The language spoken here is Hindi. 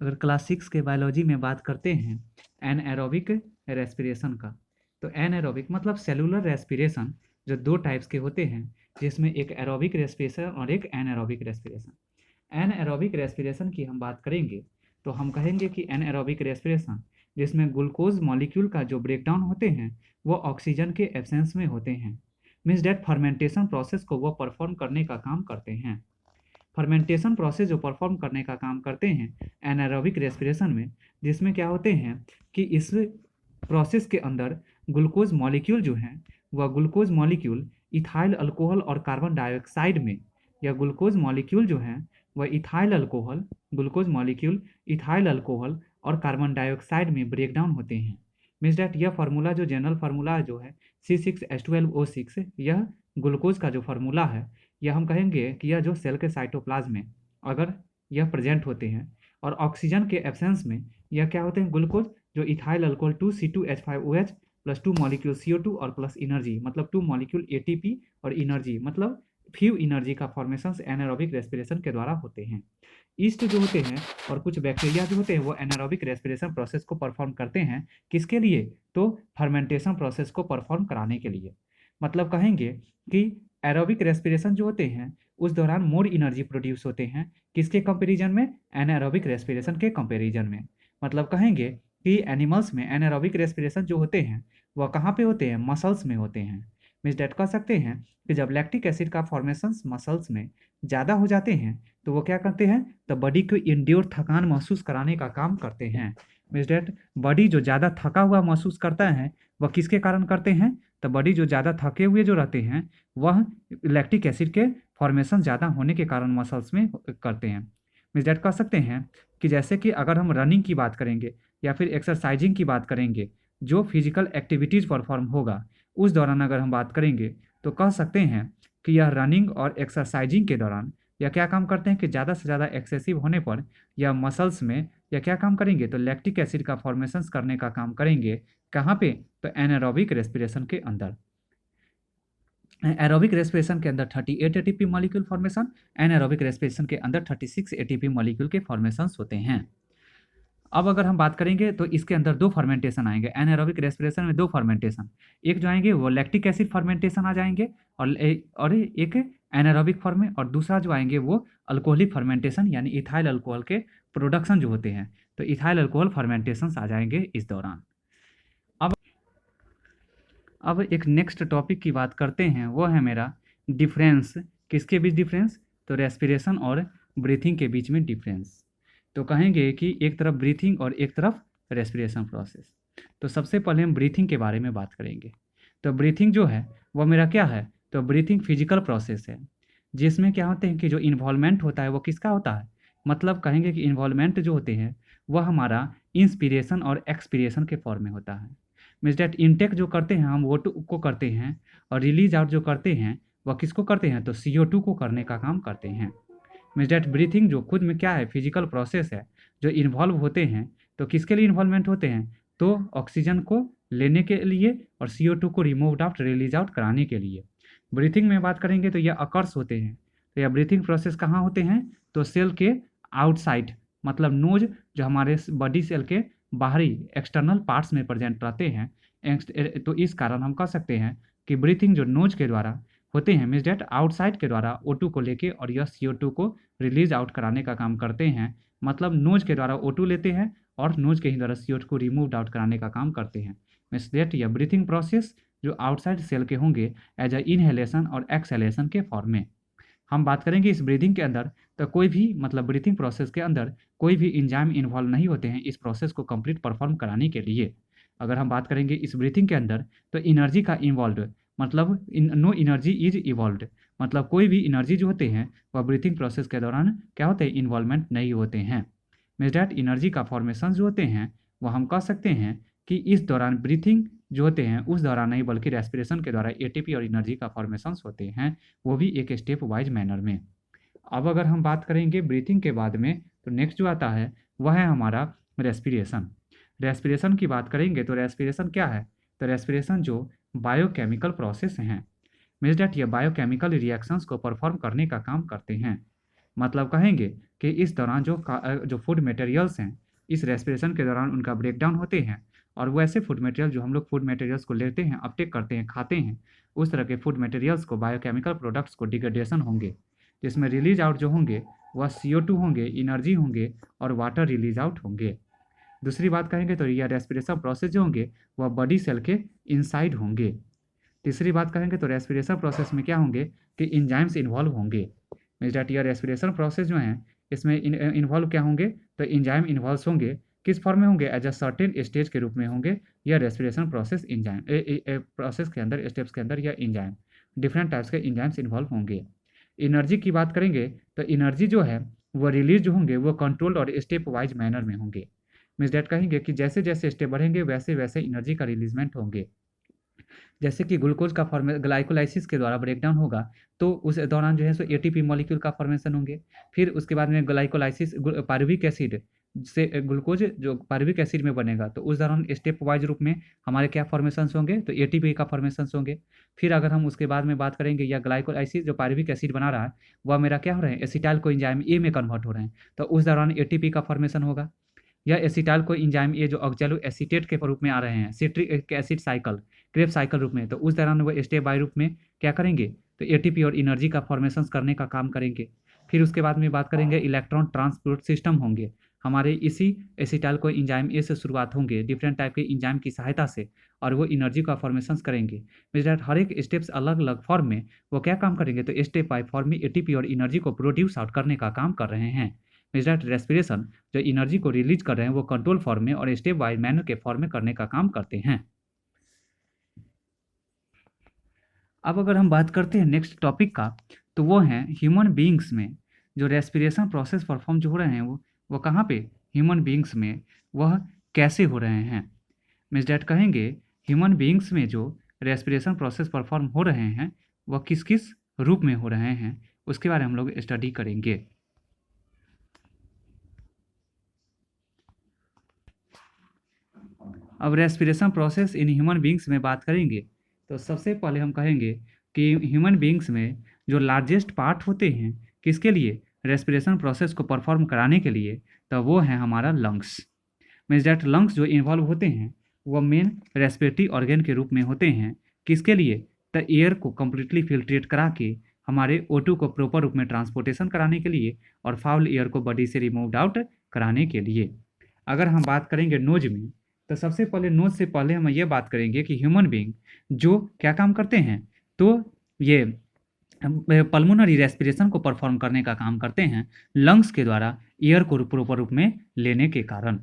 अगर क्लास 6 के बायोलॉजी में बात करते हैं एनएरोबिक रेस्पिरेशन का, तो एनएरोबिक मतलब सेलुलर रेस्पिरेशन जो दो टाइप्स के होते हैं, जिसमें एक एरोबिक रेस्पिरेशन और एक एनएरोबिक रेस्पिरेशन। एनएरोबिक रेस्पिरेशन की हम बात करेंगे तो हम कहेंगे कि एनएरोबिक रेस्पिरेशन जिसमें ग्लूकोज मॉलिक्यूल का जो ब्रेकडाउन होते हैं वो ऑक्सीजन के एब्सेंस में होते हैं, मीन्स डेट फर्मेंटेशन प्रोसेस को वो परफॉर्म करने का काम करते हैं। फर्मेंटेशन प्रोसेस जो परफॉर्म करने का काम करते हैं एनारोबिक रेस्पिरेशन में, जिसमें क्या होते हैं कि इस प्रोसेस के अंदर ग्लूकोज मॉलिक्यूल जो हैं वह ग्लूकोज मॉलिक्यूल इथाइल अल्कोहल और कार्बन डाइऑक्साइड में, या ग्लूकोज मॉलिक्यूल जो हैं वह ethyl alcohol, glucose molecule ethyl alcohol और कार्बन डाइऑक्साइड में ब्रेक डाउन होते हैं। मीन्स डैट यह फार्मूला जो जनरल फार्मूला जो है C6H12O6, यह ग्लूकोज का जो फार्मूला है, यह हम कहेंगे कि यह जो सेल के साइटोप्लाज्म में अगर यह प्रेजेंट होते हैं और ऑक्सीजन के एब्सेंस में यह क्या होते हैं, ग्लूकोज जो ethyl alcohol 2C2H5OH plus 2 molecule CO2 और प्लस एनर्जी मतलब 2 मॉलिक्यूल ATP और एनर्जी मतलब फ्यू एनर्जी का फॉर्मेशन एनारोबिक रेस्पिरेशन के द्वारा होते हैं। ईस्ट जो होते हैं और कुछ बैक्टीरिया जो होते हैं वो एनारोबिक रेस्पिरेशन प्रोसेस को परफॉर्म करते हैं, किसके लिए, तो फर्मेंटेशन प्रोसेस को परफॉर्म कराने के लिए। मतलब कहेंगे कि एरोबिक रेस्पिरेशन जो होते हैं उस दौरान मोर एनर्जी प्रोड्यूस होते हैं, किसके कंपैरिजन में, एनारोबिक रेस्पिरेशन के कंपैरिजन में। मतलब कहेंगे कि एनिमल्स में एनारोबिक रेस्पिरेशन जो होते हैं वह कहाँ पे होते हैं, मसल्स में होते हैं। मीन्स डेट कह सकते हैं कि जब लैक्टिक एसिड का फॉर्मेशन मसल्स में ज़्यादा हो जाते हैं तो वो क्या करते हैं, तो बॉडी को इंड्योर थकान महसूस कराने का काम करते हैं। मीन्स डेट बॉडी जो ज़्यादा थका हुआ महसूस करता है वह किसके कारण करते हैं, तो बॉडी जो ज़्यादा थके हुए जो रहते हैं वह लैक्टिक एसिड के फॉर्मेशन ज़्यादा होने के कारण मसल्स में करते हैं। मीन्स डेट कह सकते हैं कि जैसे कि अगर हम रनिंग की बात करेंगे या फिर एक्सरसाइजिंग की बात करेंगे, जो फिजिकल एक्टिविटीज़ परफॉर्म होगा उस दौरान अगर हम बात करेंगे तो कह सकते हैं कि यह रनिंग और एक्सरसाइजिंग के दौरान या क्या काम करते हैं कि ज़्यादा से ज़्यादा एक्सेसिव होने पर या मसल्स में या क्या काम करेंगे, तो लैक्टिक एसिड का फॉर्मेशन करने का काम करेंगे। कहाँ पे, तो एनारोबिक रेस्पिरेशन के अंदर। एरोबिक रेस्पिरेशन के अंदर 38 ATP molecule formation, anaerobic respiration के अंदर 36 ATP मॉलिक्यूल के फॉर्मेशंस होते हैं। अब अगर हम बात करेंगे तो इसके अंदर दो फर्मेंटेशन आएंगे, एनारोबिक रेस्पिरेशन में दो फर्मेंटेशन, एक जो आएंगे वो लैक्टिक एसिड फर्मेंटेशन आ जाएंगे और एक एनारोबिक फॉर्म में, और दूसरा जो आएंगे वो अल्कोहलिक फर्मेंटेशन यानी इथाइल अल्कोहल के प्रोडक्शन जो होते हैं, तो इथाइल अल्कोहल फर्मेंटेशन आ जाएंगे इस दौरान। अब एक नेक्स्ट टॉपिक की बात करते हैं, वो है मेरा डिफरेंस, किसके बीच डिफरेंस, तो रेस्पिरेशन और ब्रीथिंग के बीच में डिफरेंस। तो कहेंगे कि एक तरफ ब्रीथिंग और एक तरफ रेस्पिरेशन प्रोसेस। तो सबसे पहले हम ब्रीथिंग के बारे में बात करेंगे। तो ब्रीथिंग जो है वह मेरा क्या है, तो ब्रीथिंग फिजिकल प्रोसेस है, जिसमें क्या होते हैं कि जो इन्वॉल्वमेंट होता है वो किसका होता है, मतलब कहेंगे कि इन्वॉल्वमेंट जो होते हैं वह हमारा इंस्पिरेशन और एक्सपिरेशन के फॉर्म में होता है। मीन्स डैट इनटेक जो करते हैं हम वो को करते हैं, और रिलीज आउट जो करते हैं वह किसको करते हैं, तो CO2 को करने का काम करते हैं। मीन्स डैट ब्रीथिंग जो खुद में क्या है, फिजिकल प्रोसेस है, जो इन्वॉल्व होते हैं तो किसके लिए इन्वॉल्वमेंट होते हैं, तो ऑक्सीजन को लेने के लिए और CO2 को रिमूव आउट रिलीज आउट कराने के लिए। ब्रीथिंग में बात करेंगे तो यह अकर्स होते हैं, तो यह ब्रीथिंग प्रोसेस कहाँ होते हैं, तो सेल के आउटसाइड, मतलब नोज जो हमारे बॉडी सेल के बाहरी एक्सटर्नल पार्ट्स में प्रेजेंट रहते हैं। तो इस कारण हम कह सकते हैं कि ब्रीथिंग जो नोज के द्वारा होते हैं, मीन्स डेट आउटसाइड के द्वारा O2 को लेके और यह CO2 को रिलीज आउट कराने का काम करते हैं। मतलब नोज के द्वारा O2 लेते हैं और नोज के ही द्वारा CO2 को रिमूव आउट कराने का काम करते हैं। मीन्स डेट यह ब्रीथिंग प्रोसेस जो आउटसाइड सेल के होंगे एज अ इनहेलेशन और एक्सहेलेशन के फॉर्म में। हम बात करेंगे इस ब्रीदिंग के अंदर, तो कोई भी मतलब ब्रीथिंग प्रोसेस के अंदर कोई भी एंजाइम इन्वॉल्व नहीं होते हैं इस प्रोसेस को कंप्लीट परफॉर्म कराने के लिए। अगर हम बात करेंगे इस ब्रीथिंग के अंदर तो एनर्जी का इन्वॉल्व, मतलब नो एनर्जी इज इवॉल्व, मतलब कोई भी एनर्जी जो होते हैं वह ब्रीथिंग प्रोसेस के दौरान क्या होते हैं, इन्वॉल्वमेंट नहीं होते हैं। मीन्स डैट एनर्जी का फॉर्मेशन जो होते हैं वह हम कह सकते हैं कि इस दौरान ब्रीथिंग जो होते हैं उस दौरान नहीं बल्कि रेस्पिरेशन के द्वारा ATP और एनर्जी का फॉर्मेशन होते हैं, वो भी एक स्टेप वाइज मैनर में। अब अगर हम बात करेंगे ब्रीथिंग के बाद में तो नेक्स्ट जो आता है वह है हमारा रेस्पिरेशन। रेस्पिरेशन की बात करेंगे तो रेस्पिरेशन क्या है, तो रेस्पिरेशन जो बायोकेमिकल प्रोसेस हैं, मीन्स डैट ये बायोकेमिकल रिएक्शंस को परफॉर्म करने का काम करते हैं। मतलब कहेंगे कि इस दौरान जो फूड मटेरियल्स हैं इस रेस्पिरेशन के दौरान उनका ब्रेकडाउन होते हैं, और वो ऐसे फूड मटेरियल जो हम लोग फूड मटेरियल्स को लेते हैं, अपटेक करते हैं, खाते हैं, उस तरह के फूड मटेरियल्स को बायोकेमिकल प्रोडक्ट्स को डिग्रेडेशन होंगे, जिसमें रिलीज आउट जो होंगे वह CO2 होंगे, एनर्जी होंगे और वाटर रिलीज आउट होंगे। दूसरी बात कहेंगे तो यह रेस्पिरेशन प्रोसेस जो होंगे वह बॉडी सेल के इनसाइड होंगे। तीसरी बात कहेंगे तो रेस्पिरेशन प्रोसेस में क्या होंगे कि इंजाइम्स इन्वॉल्व होंगे। मीन्स डैट यह रेस्पिरेशन प्रोसेस जो है इसमें इन्वॉल्व क्या होंगे तो इंजाइम इन्वॉल्व होंगे। किस फॉर्म में होंगे? एज अ सर्टेन स्टेज के रूप में होंगे यह रेस्पिरेशन प्रोसेस इंजाइम प्रोसेस के अंदर, स्टेप्स के अंदर यह इंजाइम, डिफरेंट टाइप्स के इंजाइम्स इन्वॉल्व होंगे। एनर्जी की बात करेंगे तो एनर्जी जो है वो रिलीज होंगे वो कंट्रोल्ड और स्टेप वाइज मैनर में होंगे। मीन्स डैट कहेंगे कि जैसे जैसे स्टेप बढ़ेंगे वैसे वैसे एनर्जी का रिलीजमेंट होंगे। जैसे कि ग्लूकोज का ग्लाइकोलाइसिस के द्वारा ब्रेकडाउन होगा तो उस दौरान जो है सो ATP मॉलिक्यूल का फॉर्मेशन होंगे। फिर उसके बाद में ग्लाइकोलाइसिस पायरुविक एसिड से ग्लूकोज जो पायरुविक एसिड में बनेगा तो उस दौरान स्टेप वाइज रूप में हमारे क्या फॉर्मेशंस होंगे तो ATP का फॉर्मेशंस होंगे। फिर अगर हम उसके बाद में बात करेंगे या ग्लाइकोलाइसिस जो पायरुविक एसिड बना रहा है वह मेरा क्या हो रहा है एसिटाइल को एंजाइम A में कन्वर्ट हो रहे हैं, तो उस दौरान ATP का फॉर्मेशन होगा। या एसिटाइल को एंजाइम A जो ऑक्जेलो एसीटेट के रूप में आ रहे हैं citric acid cycle, Krebs cycle रूप में, तो उस दौरान वो स्टेप बाय रूप में क्या करेंगे तो ATP और एनर्जी का फॉर्मेशन करने का काम करेंगे। फिर उसके बाद में बात करेंगे इलेक्ट्रॉन ट्रांसपोर्ट सिस्टम होंगे हमारे इसी एसिटाइल को एंजाइम A से शुरुआत होंगे डिफरेंट टाइप के एंजाइम की सहायता से, और वो एनर्जी का फॉर्मेशन करेंगे। मीन्स दैट हर एक स्टेप्स अलग अलग फॉर्म में वो क्या काम करेंगे तो स्टेप बाय फॉर्म में ATP और एनर्जी को प्रोड्यूस आउट करने का काम कर रहे हैं। मीन्स दैट रेस्पिरेशन जो एनर्जी को रिलीज कर रहे हैं वो कंट्रोल फॉर्म में और स्टेप वाइज मैनर के फॉर्म में करने का काम करते हैं। अब अगर हम बात करते हैं नेक्स्ट टॉपिक का तो वो है ह्यूमन बीइंग्स में जो रेस्पिरेशन प्रोसेस परफॉर्म जो हो रहे हैं वो कहाँ पे ह्यूमन बीइंग्स में वह कैसे हो रहे हैं। मीन्स डैट कहेंगे ह्यूमन बीइंग्स में जो रेस्पिरेशन प्रोसेस परफॉर्म हो रहे हैं वह किस किस रूप में हो रहे हैं उसके बारे में हम लोग स्टडी करेंगे। अब respiration process in human beings में बात करेंगे तो सबसे पहले हम कहेंगे कि ह्यूमन बीइंग्स में जो लार्जेस्ट पार्ट होते हैं किसके लिए रेस्पिरेशन प्रोसेस को परफॉर्म कराने के लिए, तो वो है हमारा लंग्स। मीन्स डैट लंग्स जो इन्वॉल्व होते हैं वो मेन रेस्पिरेटरी ऑर्गन के रूप में होते हैं किसके लिए तो एयर को कम्प्लीटली फिल्ट्रेट करा के हमारे O2 को प्रॉपर रूप में ट्रांसपोर्टेशन कराने के लिए और फाउल एयर को बॉडी से रिमूव्ड आउट कराने के लिए। अगर हम बात करेंगे नोज में तो सबसे पहले नोज से पहले हम ये बात करेंगे कि ह्यूमन बीइंग जो क्या काम करते हैं तो ये पल्मोनरी रेस्पिरेशन को परफॉर्म करने का काम करते हैं लंग्स के द्वारा एयर को प्रॉपर रूप में लेने के कारण।